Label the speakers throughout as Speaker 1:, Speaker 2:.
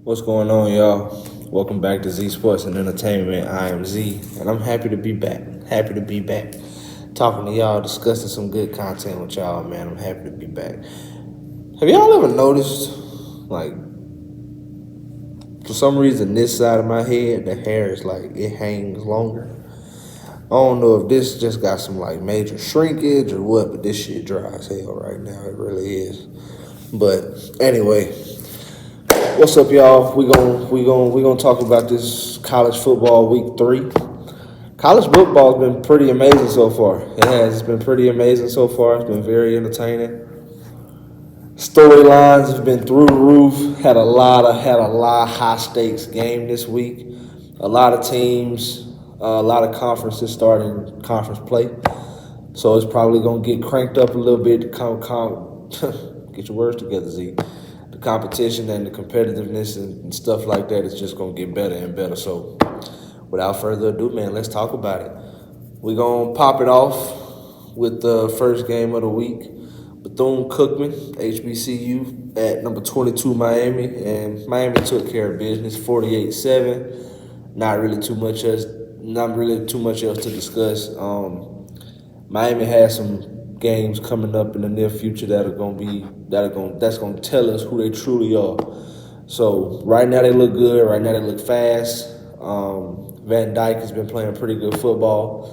Speaker 1: What's going on, y'all? Welcome back to Z Sports and Entertainment. I am Z, and I'm happy to be back. Happy to be back. Talking to y'all, discussing some good content with y'all, man. I'm happy to be back. Have y'all ever noticed, like, for some reason, this side of my head, the hair is like, it hangs longer? I don't know if this just got some, like, major shrinkage or what, but this shit dry as hell right now. It really is. But anyway, what's up, y'all? We gonna talk about this college football week 3. College football's been pretty amazing so far. It has. It's been pretty amazing so far. It's been very entertaining. Storylines have been through the roof. Had a lot of high stakes game this week. A lot of teams, a lot of conferences starting conference play. So it's probably gonna get cranked up a little bit to get your words together, Z. The competition and the competitiveness and stuff like that is just gonna get better and better. So without further ado, man, let's talk about it. We're gonna pop it off with the first game of the week. Bethune-Cookman, HBCU at number 22 Miami, and Miami took care of business 48-7. Not really too much else to discuss. Miami has some games coming up in the near future that's gonna tell us who they truly are. So right now they look good. Right now they look fast. Van Dyke has been playing pretty good football.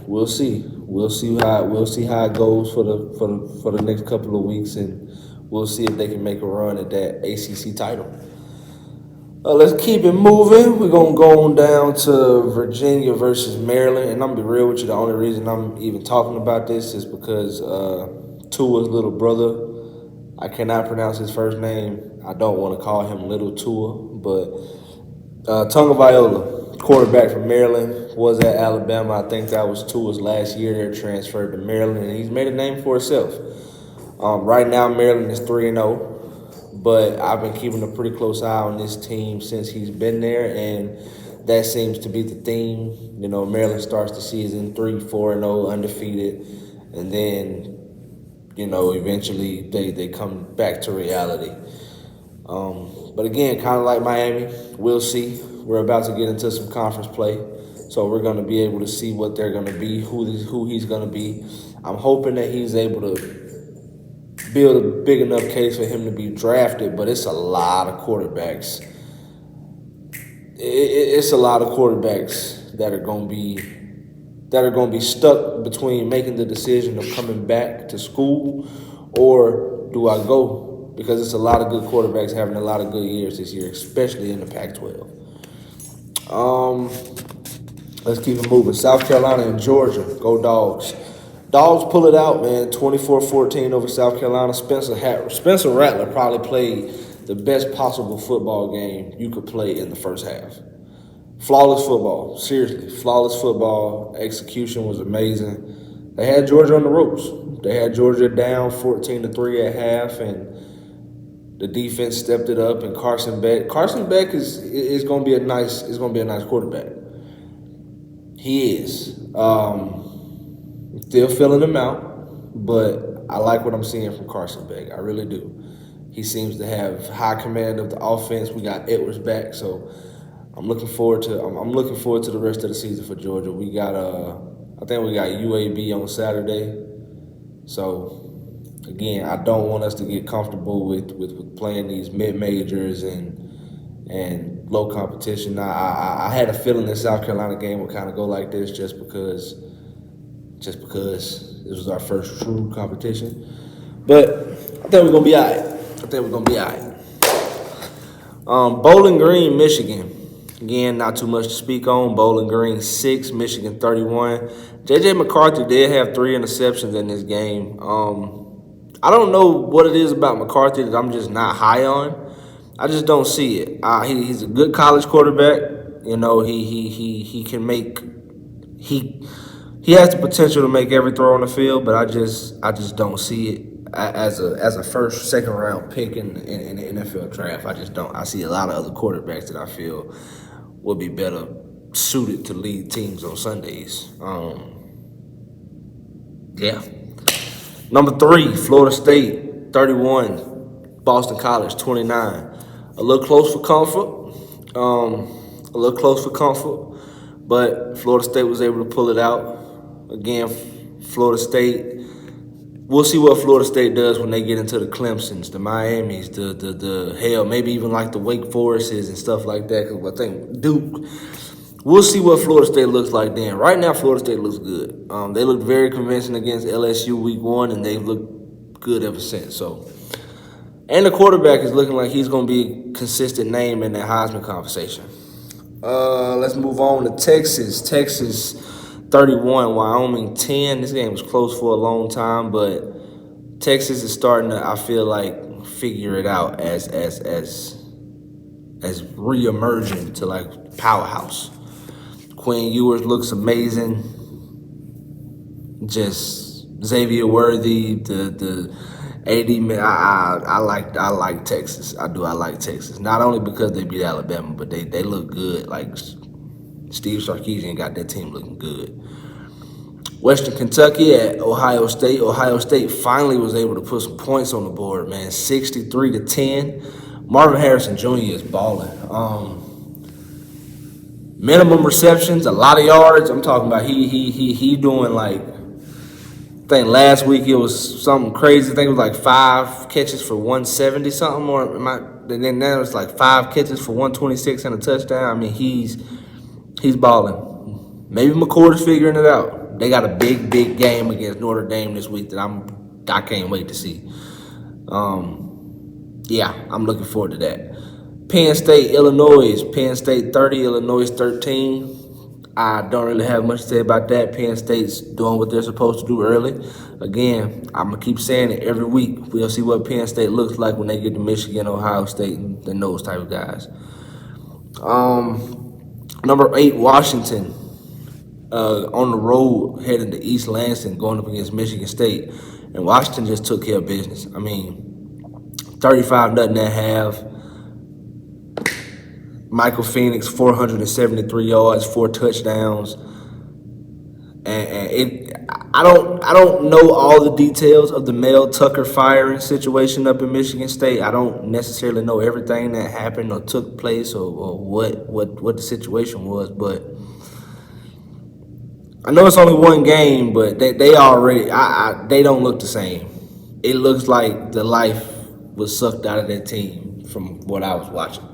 Speaker 1: We'll see. We'll see how it goes for the next couple of weeks, and we'll see if they can make a run at that ACC title. Let's keep it moving. We're going to go on down to Virginia versus Maryland. And I'm going to be real with you. The only reason I'm even talking about this is because Tua's little brother, I cannot pronounce his first name. I don't want to call him Little Tua. But Tagovailoa, quarterback from Maryland, was at Alabama. I think that was Tua's last year there, transferred to Maryland. And he's made a name for himself. Right now, Maryland is 3-0. But I've been keeping a pretty close eye on this team since he's been there, and that seems to be the theme. You know, Maryland starts the season 3-4-0, undefeated, and then, you know, eventually they come back to reality. But again, kind of like Miami, we'll see. We're about to get into some conference play, so we're going to be able to see what they're going to be, who he's going to be. I'm hoping that he's able to build a big enough case for him to be drafted, but it's a lot of quarterbacks. It's a lot of quarterbacks that are going to be stuck between making the decision of coming back to school or do I go? Because it's a lot of good quarterbacks having a lot of good years this year, especially in the Pac-12. Let's keep it moving. South Carolina and Georgia, go Dogs. Dogs pull it out, man, 24-14 over South Carolina. Spencer Rattler probably played the best possible football game you could play in the first half. Flawless football, seriously, flawless football. Execution was amazing. They had Georgia on the ropes. They had Georgia down 14-3 at half, and the defense stepped it up. And Carson Beck is going to be a nice quarterback. He is. Still filling him out, but I like what I'm seeing from Carson Beck. I really do. He seems to have high command of the offense. We got Edwards back, so I'm looking forward to the rest of the season for Georgia. I think we got UAB on Saturday. So again, I don't want us to get comfortable with playing these mid-majors and low competition. I had a feeling the South Carolina game would kind of go like this just because this was our first true competition. But I think we're going to be all right. Bowling Green, Michigan. Again, not too much to speak on. Bowling Green 6, Michigan 31. J.J. McCarthy did have 3 interceptions in this game. I don't know what it is about McCarthy that I'm just not high on. I just don't see it. He's a good college quarterback. You know, he can make he has the potential to make every throw on the field, but I just don't see it as a first, second round pick in the NFL draft. I just don't. I see a lot of other quarterbacks that I feel would be better suited to lead teams on Sundays. Yeah. Number 3, Florida State 31, Boston College 29. A little close for comfort. A little close for comfort, but Florida State was able to pull it out. Again, Florida State. We'll see what Florida State does when they get into the Clemsons, the Miamis, the hell, maybe even like the Wake Forests and stuff like that. Because I think Duke. We'll see what Florida State looks like then. Right now, Florida State looks good. They looked very convincing against LSU week 1, and they've looked good ever since. So, and the quarterback is looking like he's going to be a consistent name in that Heisman conversation. Let's move on to Texas. Texas 31, Wyoming 10. This game was close for a long time, but Texas is starting to, I feel like, figure it out as re-emerging to like powerhouse. Quinn Ewers looks amazing. Just Xavier Worthy, the AD man. I like Texas. I do. I like Texas. Not only because they beat Alabama, but they look good. Like Steve Sarkisian got that team looking good. Western Kentucky at Ohio State. Ohio State finally was able to put some points on the board, man. 63-10. Marvin Harrison Jr. is balling. Minimum receptions, a lot of yards. I'm talking about he doing like, I think last week it was something crazy. I think it was like 5 catches for 170 something, or then now it's like 5 catches for 126 and a touchdown. I mean, he's balling. Maybe McCord is figuring it out. They got a big game against Notre Dame this week that I can't wait to see. Yeah, I'm looking forward to that. Penn State, Illinois. Penn State 30, Illinois 13. I don't really have much to say about that. Penn State's doing what they're supposed to do early. Again, I'm going to keep saying it every week. We'll see what Penn State looks like when they get to Michigan, Ohio State, and those type of guys. Number 8, Washington. On the road, heading to East Lansing, going up against Michigan State. And Washington just took care of business. I mean, 35-0 at half. Michael Phoenix, 473 yards, 4 touchdowns. I don't know all the details of the Mel Tucker firing situation up in Michigan State. I don't necessarily know everything that happened or took place or what the situation was, but I know it's only one game, but they already they don't look the same. It looks like the life was sucked out of that team from what I was watching.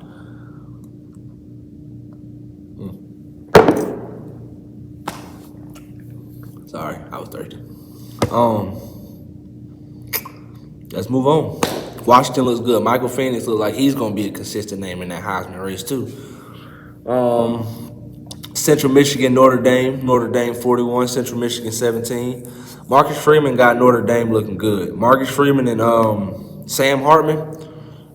Speaker 1: Sorry, I was thirsty. Let's move on. Washington looks good. Michael Phoenix looks like he's going to be a consistent name in that Heisman race too. Central Michigan, Notre Dame. Notre Dame 41, Central Michigan 17. Marcus Freeman got Notre Dame looking good. Marcus Freeman and Sam Hartman,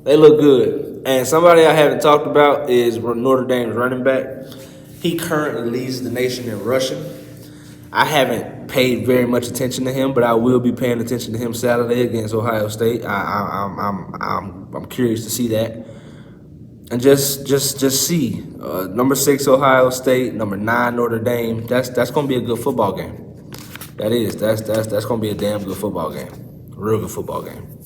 Speaker 1: they look good. And somebody I haven't talked about is Notre Dame's running back. He currently leads the nation in rushing. I haven't paid very much attention to him, but I will be paying attention to him Saturday against Ohio State. I'm curious to see that, and just see. Number 6 Ohio State, number 9 Notre Dame. That's gonna be a good football game. That's gonna be a damn good football game, a real good football game.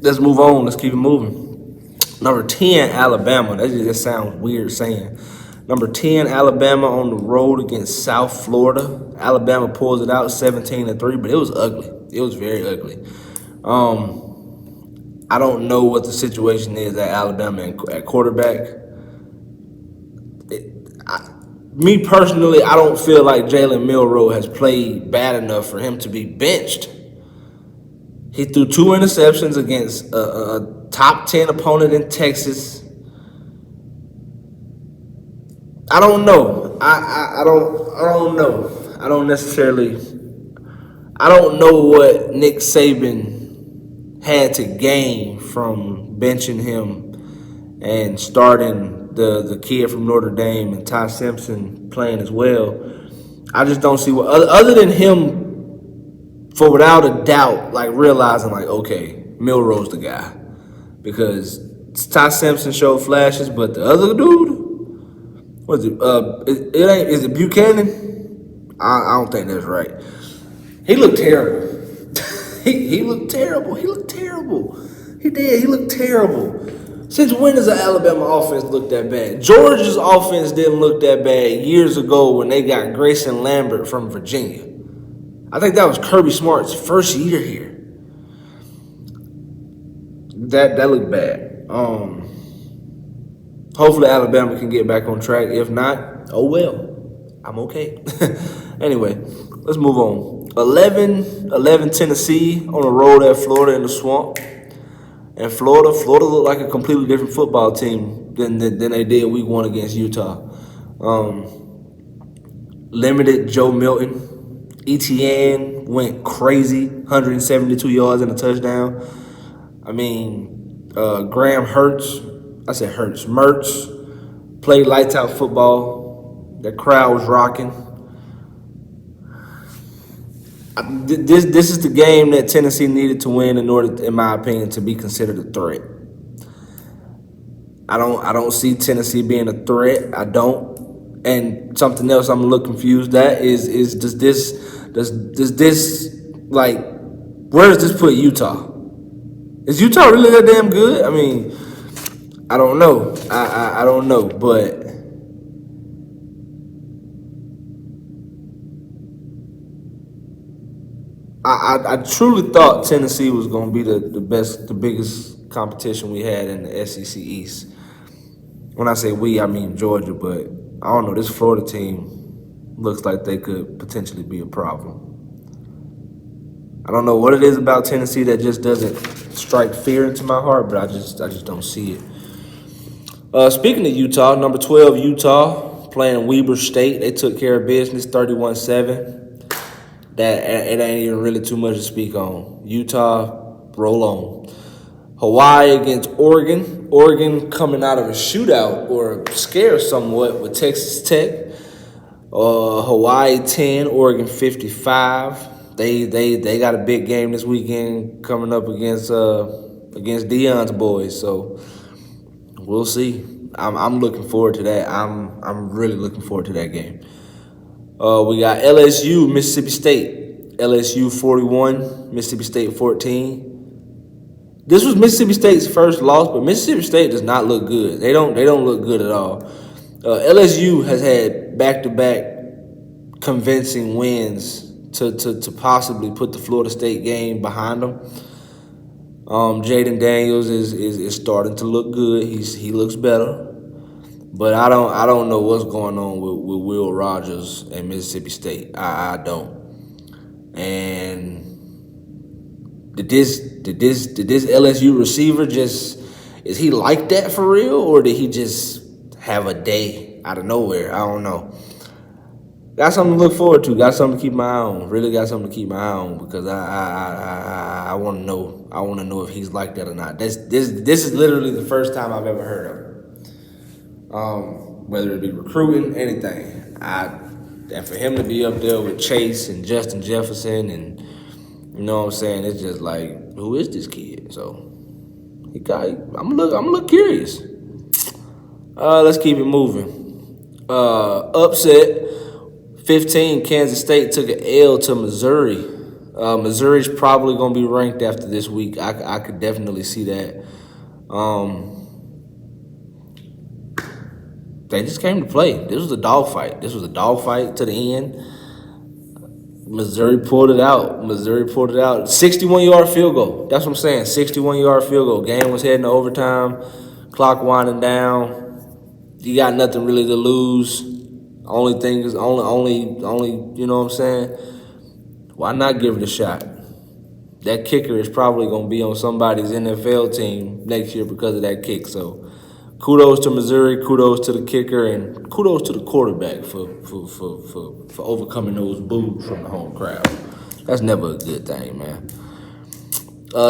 Speaker 1: Let's move on. Let's keep it moving. Number 10 Alabama. That just sounds weird saying. Number 10, Alabama on the road against South Florida. Alabama pulls it out 17-3, but it was ugly. It was very ugly. I don't know what the situation is at Alabama at quarterback. Me personally, I don't feel like Jalen Milroe has played bad enough for him to be benched. He threw 2 interceptions against a top 10 opponent in Texas. I don't know. I don't know. I don't know what Nick Saban had to gain from benching him and starting the kid from Notre Dame and Ty Simpson playing as well. I just don't see what other than him, for without a doubt, like realizing like, okay, Milroe's the guy. Because Ty Simpson showed flashes, but the other dude, what is it? Is it Buchanan? I don't think that's right. He looked terrible. he looked terrible. He did. He looked terrible. Since when does the Alabama offense look that bad? Georgia's offense didn't look that bad years ago when they got Grayson Lambert from Virginia. I think that was Kirby Smart's first year here. That looked bad. Hopefully Alabama can get back on track. If not, oh well. I'm okay. Anyway, let's move on. 11 Tennessee on the road at Florida in the swamp. And Florida looked like a completely different football team than they did week 1 against Utah. Limited Joe Milton. Etienne went crazy, 172 yards and a touchdown. I mean, Graham Mertz played lights out football. The crowd was rocking. This is the game that Tennessee needed to win in order, in my opinion, to be considered a threat. I don't see Tennessee being a threat. I don't. And something else I'm a little confused at is does this like, where does this put Utah? Is Utah really that damn good? I mean, I don't know. I don't know, but I truly thought Tennessee was going to be the biggest competition we had in the SEC East. When I say we, I mean Georgia, but I don't know. This Florida team looks like they could potentially be a problem. I don't know what it is about Tennessee that just doesn't strike fear into my heart, but I just don't see it. Speaking of Utah, number 12 Utah playing Weber State. They took care of business, 31-7. That it ain't even really too much to speak on. Utah, roll on. Hawaii against Oregon. Oregon coming out of a shootout or a scare somewhat with Texas Tech. Hawaii 10, Oregon 55. They got a big game this weekend coming up against Deion's boys. So we'll see. I'm looking forward to that. I'm really looking forward to that game. We got LSU, Mississippi State. LSU 41, Mississippi State 14. This was Mississippi State's first loss, but Mississippi State does not look good. They don't look good at all. LSU has had back-to-back convincing wins to possibly put the Florida State game behind them. Jaden Daniels is starting to look good. He looks better. But I don't know what's going on with Will Rogers and Mississippi State. I don't. And did this LSU receiver is he like that for real, or did he just have a day out of nowhere? I don't know. Got something to look forward to. Got something to keep my eye on. Really got something to keep my eye on because I want to know. I want to know if he's like that or not. This is literally the first time I've ever heard of him. Whether it be recruiting, anything. And for him to be up there with Chase and Justin Jefferson, and you know what I'm saying, it's just like, who is this kid? So I'm a little curious. Let's keep it moving. Upset. 15, Kansas State took an L to Missouri. Missouri's probably going to be ranked after this week. I could definitely see that. They just came to play. This was a dogfight. To the end. Missouri pulled it out. 61-yard field goal. That's what I'm saying. 61-yard field goal. Game was heading to overtime. Clock winding down. You got nothing really to lose. Only thing is, only, you know what I'm saying? Why not give it a shot? That kicker is probably going to be on somebody's NFL team next year because of that kick. So kudos to Missouri, kudos to the kicker, and kudos to the quarterback for overcoming those boos from the home crowd. That's never a good thing, man.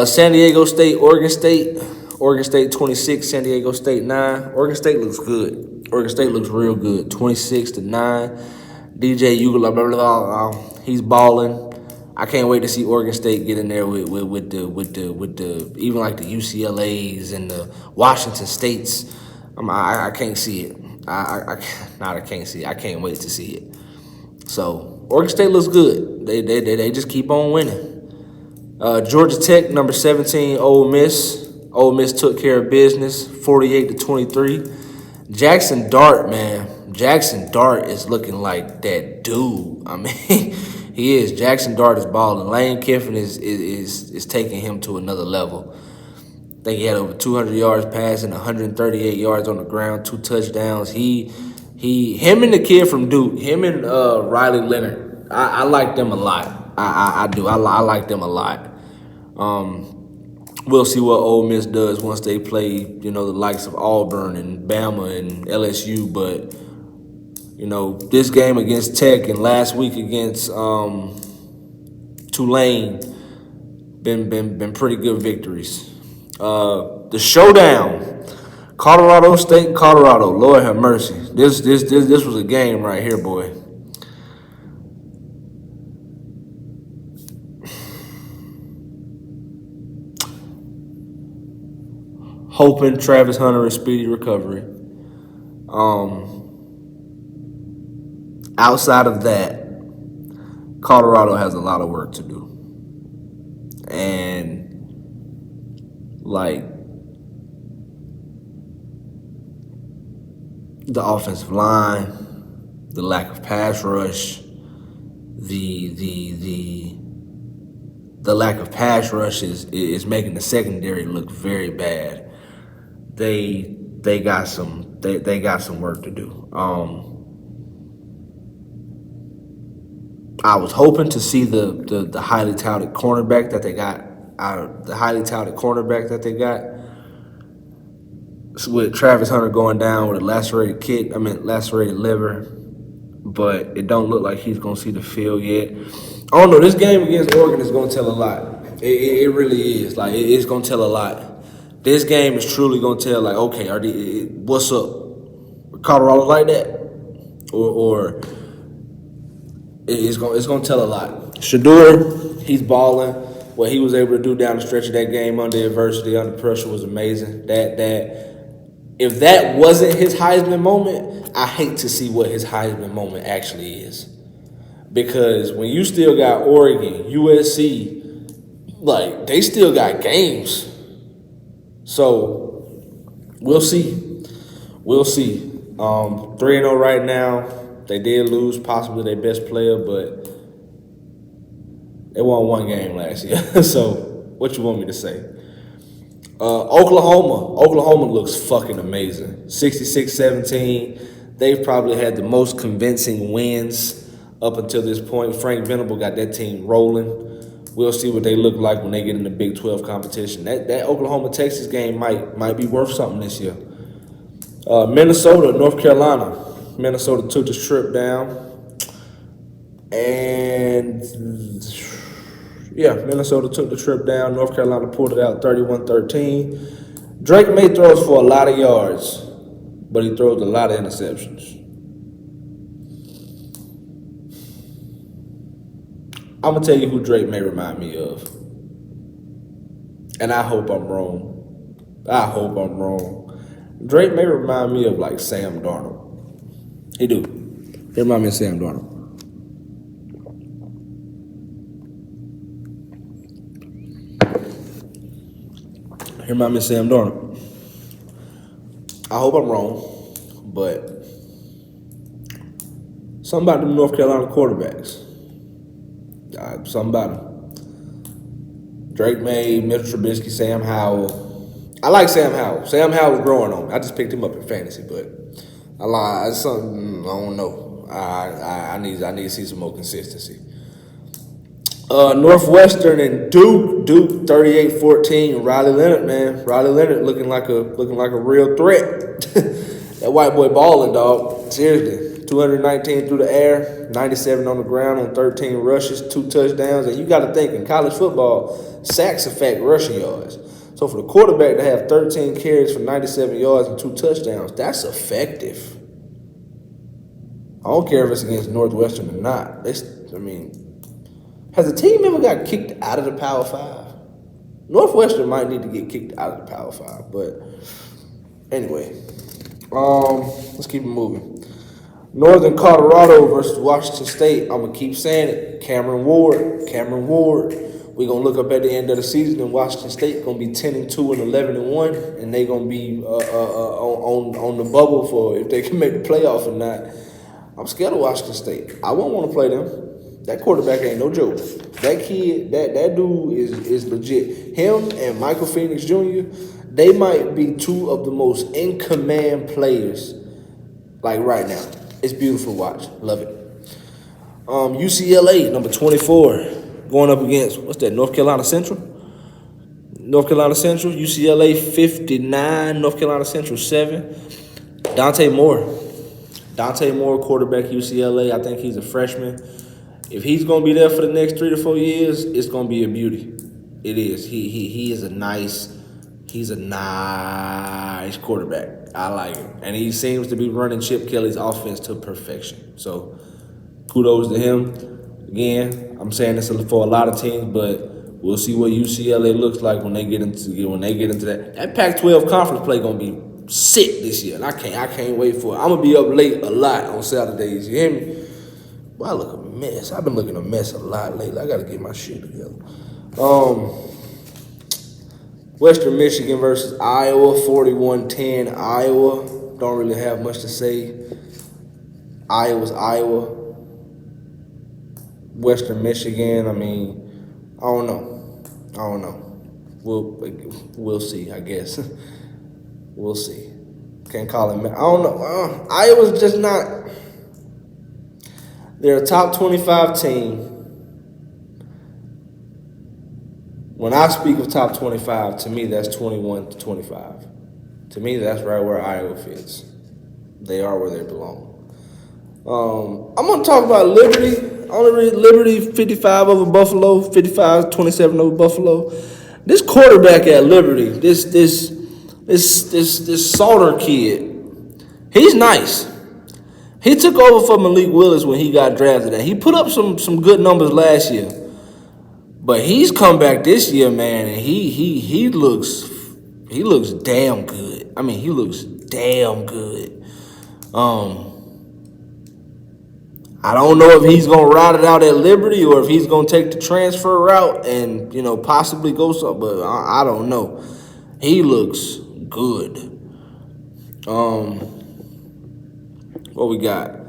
Speaker 1: San Diego State, Oregon State. Oregon State 26, San Diego State 9. Oregon State looks good. Oregon State looks real good. 26-9. DJ Ugla, he's balling. I can't wait to see Oregon State get in there with the even like the UCLAs and the Washington States. I can't see it. I can't see it. I can't wait to see it. So Oregon State looks good. They just keep on winning. Georgia Tech, number 17, Ole Miss. Ole Miss took care of business, 48-23. Jackson Dart, man. Jackson Dart is looking like that dude. I mean, he is. Jackson Dart is balling. Lane Kiffin is taking him to another level. I think he had over 200 yards passing, 138 yards on the ground, 2 touchdowns. Him and the kid from Duke, him and Riley Leonard, I like them a lot. I do. I like them a lot. We'll see what Ole Miss does once they play, the likes of Auburn and Bama and LSU. But, this game against Tech and last week against Tulane been pretty good victories. The showdown, Colorado State, Colorado. Lord have mercy. This was a game right here, boy. Hoping Travis Hunter a speedy recovery. Outside of that, Colorado has a lot of work to do. And, the offensive line, the lack of pass rush, the lack of pass rush is making the secondary look very bad. They got some work to do. I was hoping to see the highly touted cornerback that they got with Travis Hunter going down with a lacerated liver, but it don't look like he's gonna see the field yet. I don't know. This game against Oregon is gonna tell a lot. It really is. It's gonna tell a lot. This game is truly gonna tell, okay, what's up? Colorado like that, or it's gonna tell a lot. Shedeur, he's balling. What he was able to do down the stretch of that game under adversity, under pressure, was amazing. That if that wasn't his Heisman moment, I hate to see what his Heisman moment actually is. Because when you still got Oregon, USC, they still got games. So, we'll see. 3-0 right now. They did lose possibly their best player, but they won one game last year. So, what you want me to say? Oklahoma looks fucking amazing. 66-17. They've probably had the most convincing wins up until this point. Frank Venable got that team rolling. We'll see what they look like when they get in the Big 12 competition. That Oklahoma-Texas game might be worth something this year. Minnesota, North Carolina. Minnesota took this trip down. And, Minnesota took the trip down. North Carolina pulled it out 31-13. Drake May throws for a lot of yards, but he throws a lot of interceptions. I'm going to tell you who Drake may remind me of. And I hope I'm wrong. Drake may remind me of Sam Darnold. He do. He remind me of Sam Darnold. He remind me of Sam Darnold. I hope I'm wrong, but something about them North Carolina quarterbacks. Something about him. Drake May, Mitchell Trubisky, Sam Howell. I like Sam Howell. Sam Howell was growing on me. I just picked him up in fantasy, but I don't know. I need to see some more consistency. Northwestern and Duke 38-14. Riley Leonard, man. Riley Leonard looking like a real threat. That white boy balling, dog. Seriously. 219 through the air, 97 on the ground on 13 rushes, 2 touchdowns. And you got to think, in college football, sacks affect rushing yards. So for the quarterback to have 13 carries for 97 yards and 2 touchdowns, that's effective. I don't care if it's against Northwestern or not. Has the team ever got kicked out of the Power 5? Northwestern might need to get kicked out of the Power 5. But anyway, let's keep it moving. Northern Colorado versus Washington State. I'm going to keep saying it. Cameron Ward. we're gonna look up at the end of the season, and Washington State gonna be 10-2 and 11-1, and they gonna be on the bubble for if they can make the playoff or not. I'm scared of Washington State. I won't want to play them. That quarterback ain't no joke. That kid, that dude is legit. Him and Michael Phoenix Jr., they might be two of the most in command players like right now. It's beautiful to watch. Love it. UCLA, number 24, going up against, what's that, North Carolina Central? North Carolina Central, UCLA 59, North Carolina Central 7. Dante Moore, quarterback UCLA. I think he's a freshman. If he's going to be there for the next 3 to 4 years, it's going to be a beauty. It is. He's a nice quarterback. I like him. And he seems to be running Chip Kelly's offense to perfection. So kudos to him. Again, I'm saying this for a lot of teams, but we'll see what UCLA looks like when they get into that. That Pac-12 conference play gonna be sick this year, and I can't wait for it. I'm gonna be up late a lot on Saturdays. You hear me? Well, I look a mess. I've been looking a mess a lot lately. I gotta get my shit together. Western Michigan versus Iowa, 41-10. Iowa. Don't really have much to say. Iowa's Iowa. Western Michigan, I mean, I don't know. We'll see, I guess. We'll see. Can't call it. I don't know. Iowa's just not. They're a top 25 team. When I speak of top 25, to me that's 21 to 25. To me, that's right where Iowa fits. They are where they belong. I'm going to talk about Liberty. I only read Liberty 55 over Buffalo, 55-27 over Buffalo. This quarterback at Liberty, this Salter kid, he's nice. He took over for Malik Willis when he got drafted, and he put up some good numbers last year. But he's come back this year, man, and he looks damn good. I mean, he looks damn good. I don't know if he's going to ride it out at Liberty or if he's going to take the transfer route and, possibly go something, but I don't know. He looks good. What we got?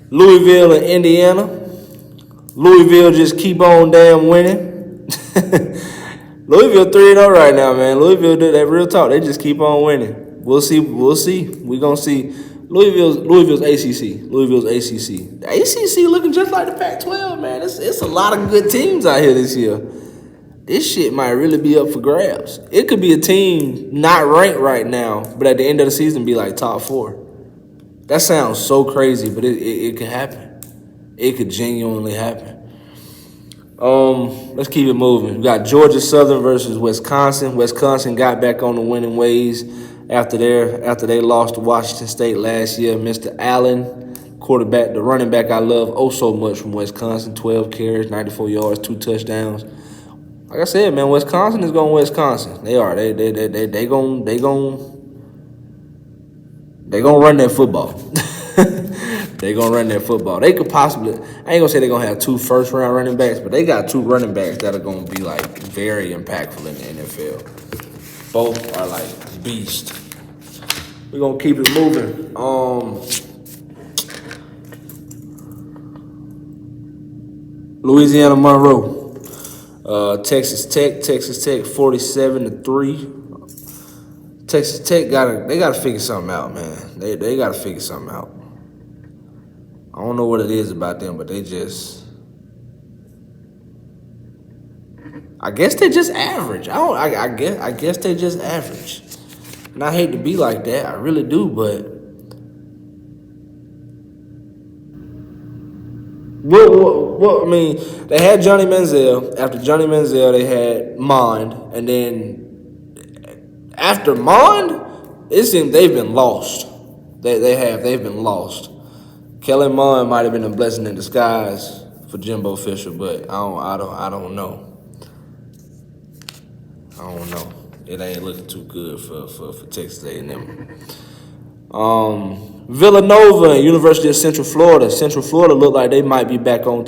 Speaker 1: Louisville and Indiana. Louisville just keep on damn winning. Louisville 3-0 right now, man. Louisville did that real talk. They just keep on winning. We'll see. We're going to see. Louisville's ACC. The ACC looking just like the Pac-12, man. It's a lot of good teams out here this year. This shit might really be up for grabs. It could be a team not ranked right now, but at the end of the season be like top 4. That sounds so crazy, but it could happen. It could genuinely happen. Let's keep it moving. We got Georgia Southern versus Wisconsin. Wisconsin got back on the winning ways after they lost to Washington State last year. Mr. Allen, quarterback, the running back I love oh so much from Wisconsin, 12 carries, 94 yards, 2 touchdowns. Like I said, man, Wisconsin is going Wisconsin. They are. They gon' run that football. They gonna run that football. They could possibly. I ain't gonna say they're gonna have 2 first-round running backs, but they got 2 running backs that are gonna be like very impactful in the NFL. Both are like beasts. We're gonna keep it moving. Louisiana Monroe, Texas Tech, 47-3. Texas Tech gotta figure something out, man. They gotta figure something out. I don't know what it is about them, but they just. I guess they just average. I guess they just average. And I hate to be like that. I really do, but. What I mean, they had Johnny Manziel. After Johnny Manziel, they had Mond, and then after Mond, it seems they've been lost. They've been lost. Kellen Mond might have been a blessing in disguise for Jimbo Fisher, but I don't know. It ain't looking too good for Texas A&M. Villanova and University of Central Florida. Central Florida look like they might be back on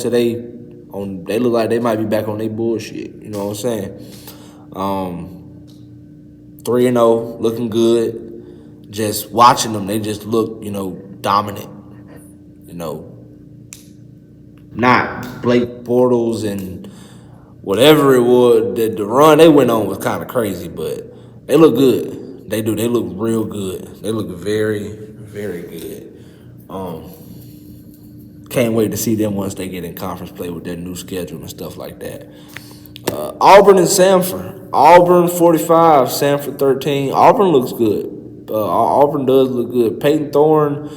Speaker 1: They look like they might be back on their bullshit. You know what I'm saying? 3-0, looking good. Just watching them, they just look, dominant. Not Blake Bortles and whatever it was. The run they went on was kind of crazy, but they look good. They do. They look real good. They look very, very good. Can't wait to see them once they get in conference play with their new schedule and stuff like that. Auburn and Samford. Auburn 45, Samford 13. Auburn looks good. Auburn does look good. Peyton Thorne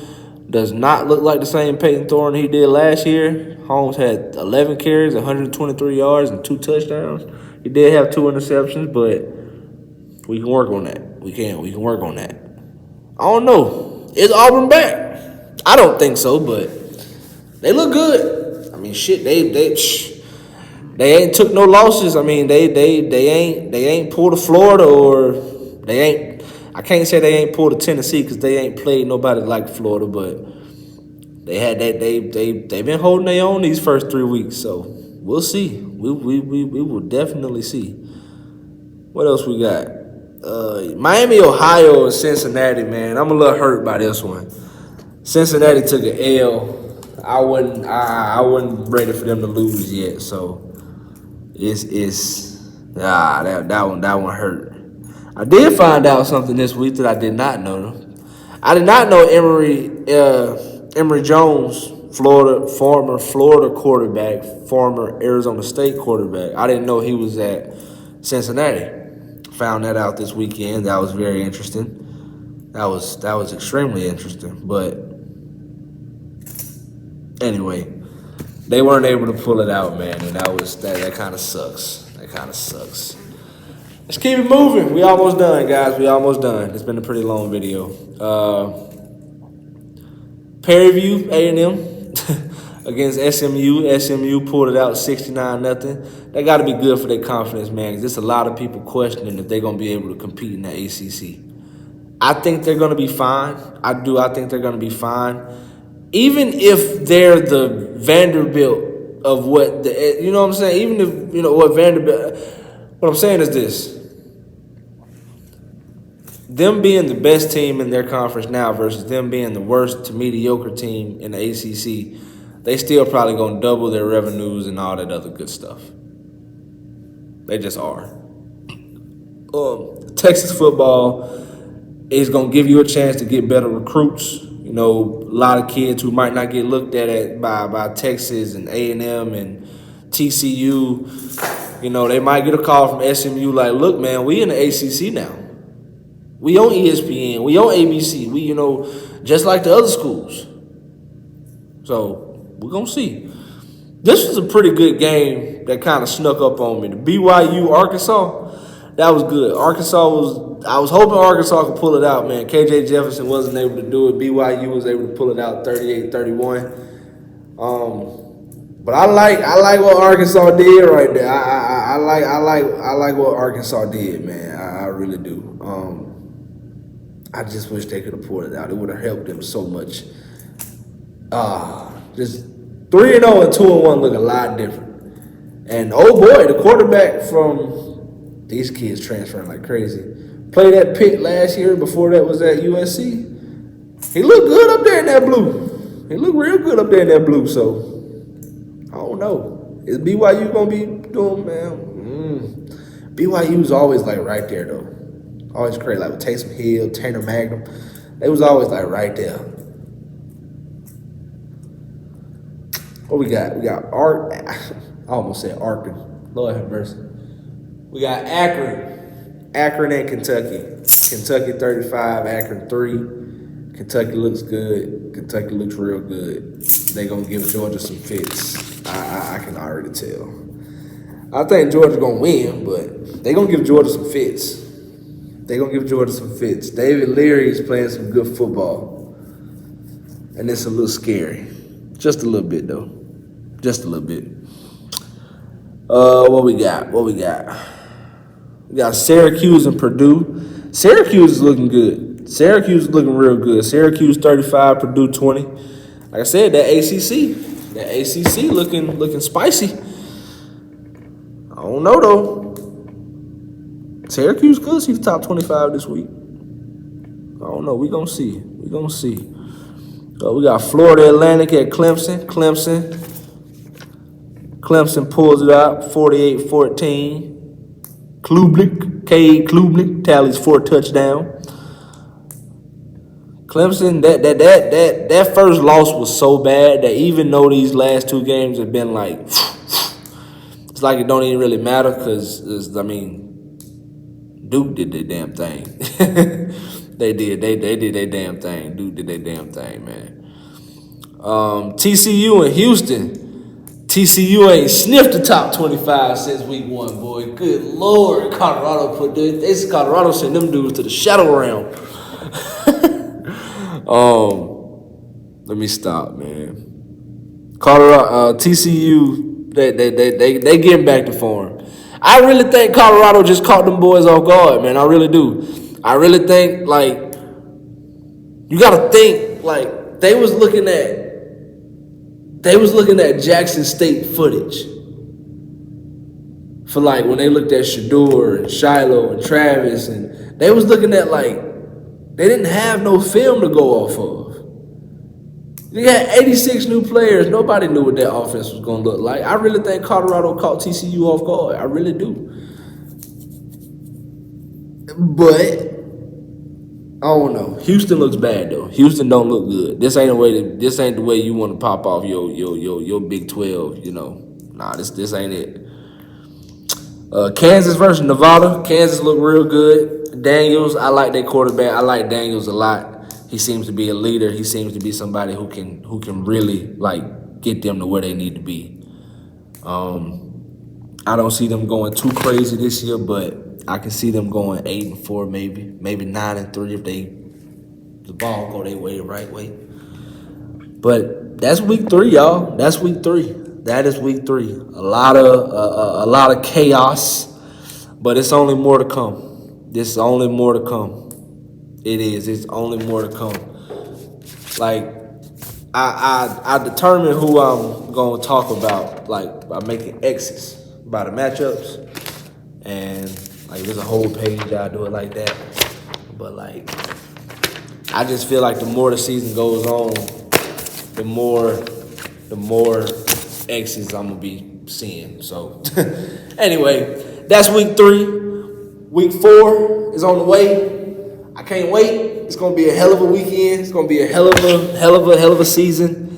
Speaker 1: does not look like the same Peyton Thorne he did last year. Holmes had 11 carries, 123 yards, and 2 touchdowns. He did have 2 interceptions, but we can work on that. We can work on that. I don't know. Is Auburn back? I don't think so, but they look good. I mean, shit, they ain't took no losses. I mean, they ain't pulled a Florida or they ain't. I can't say they ain't pulled a Tennessee because they ain't played nobody like Florida, but they've been holding their own these first 3 weeks. So we'll see. We will definitely see. What else we got? Miami, Ohio, and Cincinnati. Man, I'm a little hurt by this one. Cincinnati took an L. I wasn't ready for them to lose yet. So that one hurt. I did find out something this week that I did not know. I did not know Emory Jones, former Florida quarterback, former Arizona State quarterback. I didn't know he was at Cincinnati. Found that out this weekend. That was very interesting. That was extremely interesting. But anyway, they weren't able to pull it out, man, and that kind of sucks. That kind of sucks. Let's keep it moving. We almost done, guys. We almost done. It's been a pretty long video. Prairie View A&M against SMU. SMU pulled it out 69-0. They got to be good for their confidence, man, because there's a lot of people questioning if they're going to be able to compete in the ACC. I think they're going to be fine. I think they're going to be fine. Even if they're the Vanderbilt of what you know what I'm saying? Even if, what Vanderbilt, what I'm saying is this. Them being the best team in their conference now versus them being the worst to mediocre team in the ACC, they still probably going to double their revenues and all that other good stuff. They just are. Texas football is going to give you a chance to get better recruits. A lot of kids who might not get looked at by Texas and A&M and TCU, they might get a call from SMU like, look, man, we in the ACC now. We on ESPN. We on ABC. We, just like the other schools. So we're going to see. This was a pretty good game that kind of snuck up on me. The BYU Arkansas, that was good. I was hoping Arkansas could pull it out, man. KJ Jefferson wasn't able to do it. BYU was able to pull it out 38-31. But I like what Arkansas did right there. I like what Arkansas did, man. I really do. I just wish they could have pulled it out. It would have helped them so much. Just 3-0 and 2-1 look a lot different. And oh boy, the quarterback from these kids transferring like crazy. Played at Pitt last year. Before that was at USC. He looked good up there in that blue. He looked real good up there in that blue. So I don't know. Is BYU gonna be doing, man? BYU's always like right there though. Always crazy, like with Taysom Hill, Tanner Magnum. They was always like right there. What we got? We got I almost said Arkin. Lord have mercy. We got Akron and Kentucky. Kentucky 35, Akron 3. Kentucky looks good. Kentucky looks real good. They gonna give Georgia some fits. I can already tell. I think Georgia's gonna win, but they gonna give Georgia some fits. David Leary is playing some good football. And it's a little scary. Just a little bit, though. Just a little bit. What we got? We got Syracuse and Purdue. Syracuse is looking good. Syracuse is looking real good. Syracuse 35, Purdue 20. Like I said, that ACC looking spicy. don't know, though. Syracuse could see the top 25 this week. I don't know. We're going to see. We're going to see. We got Florida Atlantic at Clemson. Clemson pulls it out 48-14. Cade Klubnik tallies 4 touchdowns. Clemson, that first loss was so bad that even though these last 2 games have been like, it's like it don't even really matter because, Duke did their damn thing. They did their damn thing. Duke did their damn thing, man. TCU and Houston. TCU ain't sniffed the top 25 since week 1, boy. Good Lord. Colorado Colorado sent them dudes to the shadow realm. Let me stop, man. Colorado, TCU, they getting back to form. I really think Colorado just caught them boys off guard, man. I really do. I really think, you got to think, they was looking at Jackson State footage for, when they looked at Shador and Shiloh and Travis, and they was looking at, they didn't have no film to go off of. You had 86 new players. Nobody knew what that offense was going to look like. I really think Colorado caught TCU off guard. I really do. But I don't know. Houston looks bad though. Houston don't look good. This ain't the way you want to pop off your Big 12. Nah, this ain't it. Kansas versus Nevada. Kansas look real good. Daniels, I like their quarterback. I like Daniels a lot. He seems to be a leader. He seems to be somebody who can really get them to where they need to be. I don't see them going too crazy this year, but I can see them going 8-4, maybe 9-3 if the ball go their way the right way. But that's week 3, y'all. That's week 3. That is week 3. A lot of chaos, but it's only more to come. This is only more to come. It is. It's only more to come. I determine who I'm gonna talk about, by making X's by the matchups, and there's a whole page I do it like that. But I just feel like the more the season goes on, the more X's I'm gonna be seeing. So anyway, that's week 3. Week 4 is on the way. I can't wait. It's gonna be a hell of a weekend. It's gonna be a hell of a season.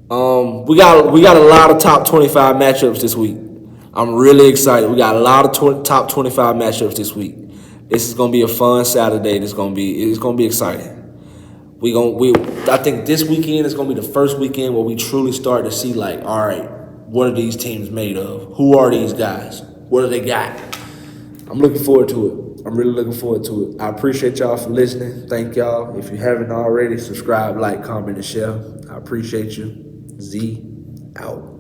Speaker 1: We got a lot of top 25 matchups this week. I'm really excited. We got a lot of top 25 matchups this week. This is gonna be a fun Saturday. It's gonna be exciting. I think this weekend is gonna be the first weekend where we truly start to see all right, what are these teams made of? Who are these guys? What do they got? I'm looking forward to it. I'm really looking forward to it. I appreciate y'all for listening. Thank y'all. If you haven't already, subscribe, like, comment, and share. I appreciate you. Z out.